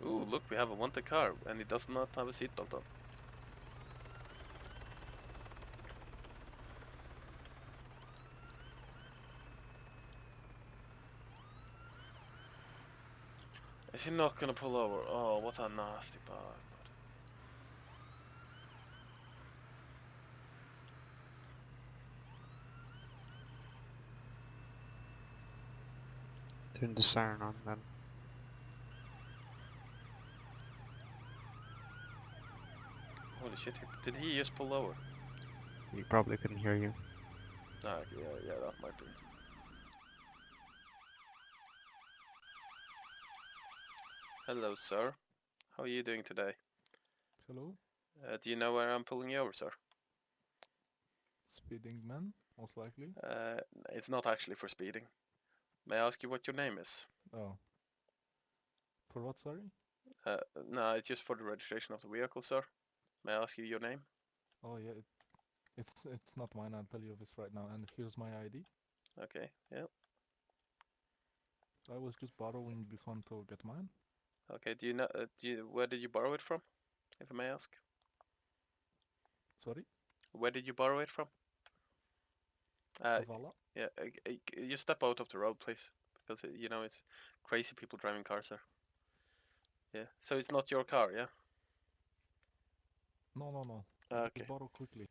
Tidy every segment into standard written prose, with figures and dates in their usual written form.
Ooh, look, we have a wanted car, and it does not have a seatbelt on. Is he not gonna pull over? Oh, what a nasty bastard. Turn the siren on then. Holy shit, did he just pull over? He probably couldn't hear you. Ah, yeah, that might be. Hello, sir. How are you doing today? Hello? Do you know where I'm pulling you over, sir? Speeding man, most likely. It's not actually for speeding. May I ask you what your name is? Oh. For what, sorry? No, it's just for the registration of the vehicle, sir. May I ask you your name? Oh yeah, it's not mine, I'll tell you this right now, and here's my ID. Okay, yeah. I was just borrowing this one to get mine. Okay, do you know, where did you borrow it from, if I may ask? Sorry? Where did you borrow it from? Kavala? Yeah, you step out of the road, please, because you know it's crazy people driving cars, sir. Yeah, so it's not your car, yeah? No. Okay. Borrow quickly.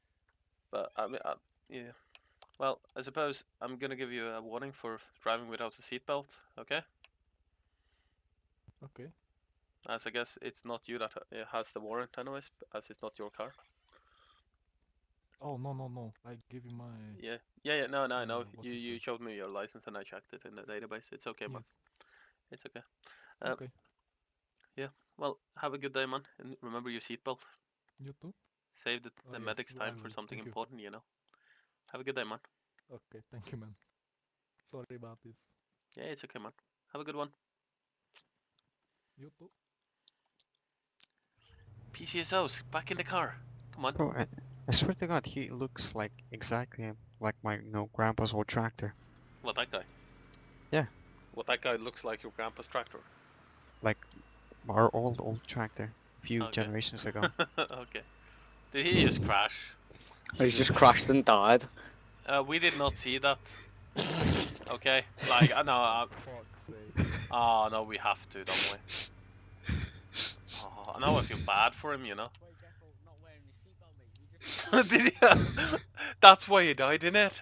But I mean, yeah. Well, I suppose I'm gonna give you a warning for driving without a seatbelt, okay? Okay. As I guess it's not you that has the warrant anyways, as it's not your car. Oh, no. I give you my... Yeah, no, I know. what's You it called? showed me your license and I checked it in the database. It's okay, man. Yes. It's okay. Okay. Yeah, well, have a good day, man. And remember your seatbelt. You too? Save the Yes, medic's I time for will. something Thank you. important, you know. Have a good day, man. Okay, thank you, man. Sorry about this. Yeah, it's okay, man. Have a good one. You too? PCSOs, back in the car. Come on. Bro, I swear to God, he looks like exactly like my, grandpa's old tractor. What, that guy? Yeah. What, that guy looks like your grandpa's tractor? Like our old tractor, a few Okay. generations ago. Okay. Did he just crash? Oh, he's just crashed and died. We did not see that. Okay, like, I know, Fuck's sake. oh no, we have to, don't we? Oh, now I feel bad for him, you know. Did he? That's why he died, innit?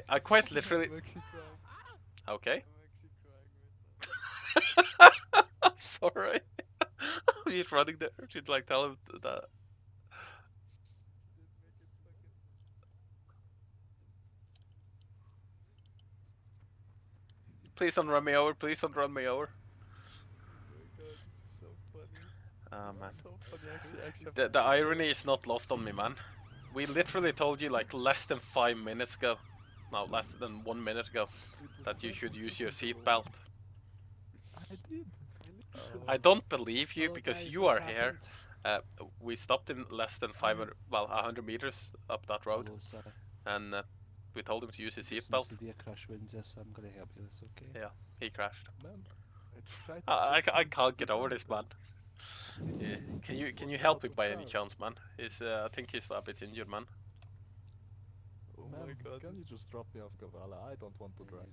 I quite literally... I'm actually crying. Okay. I'm actually crying right now. I'm sorry. He's running there. She'd like tell him that. Just make it fucking... Please don't run me over. Please don't run me over. Oh my god, this is so funny. Oh man. So funny, actually. The irony is not lost on me, man. We literally told you like less than 5 minutes ago. No, less than 1 minute ago. That you should use your seatbelt. I did. I don't believe you because you are here. We stopped in less than 500, well, 100 meters up that road. Hello, sir. And we told him to use his Some seatbelt. severe crash winds, yes, I'm gonna help you, it's okay? Yeah, he crashed. Man, I tried to I can't get over this, man. Yeah. Can you help him by any chance, man? I think he's a bit injured, man. Oh my god. Can you just drop me off Kavala? I don't want to drive.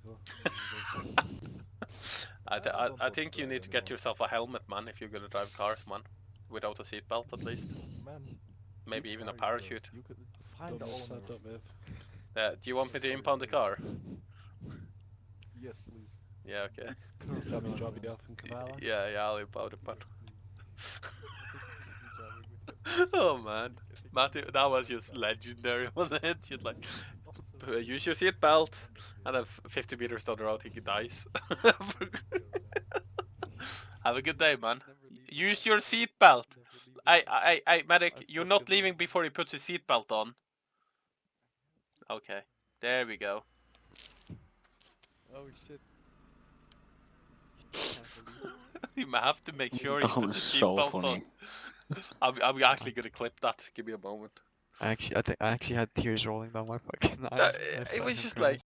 I think you need to get yourself a helmet, man, if you're gonna drive cars, man. Without a seatbelt, at least. Man, Maybe this even a car is yours. parachute. You could find the owner. Don't move. Do you want me to impound the car? Yes, please. Yeah, okay. It's Is that me dropping you off in Kavala? Yeah, I'll impound it, man. Yes, Oh man, Matthew, that was just legendary, wasn't it? You'd like, use your seatbelt, and then 50 meters down the road he dies. Have a good day, man. Use your seatbelt. Medic, you're not leaving before he puts his seatbelt on. Okay, there we go. Oh shit. You have to make sure he That puts was his so seatbelt funny. on. I'm actually gonna clip that. Give me a moment. I actually had tears rolling down my fucking eyes. It was just like,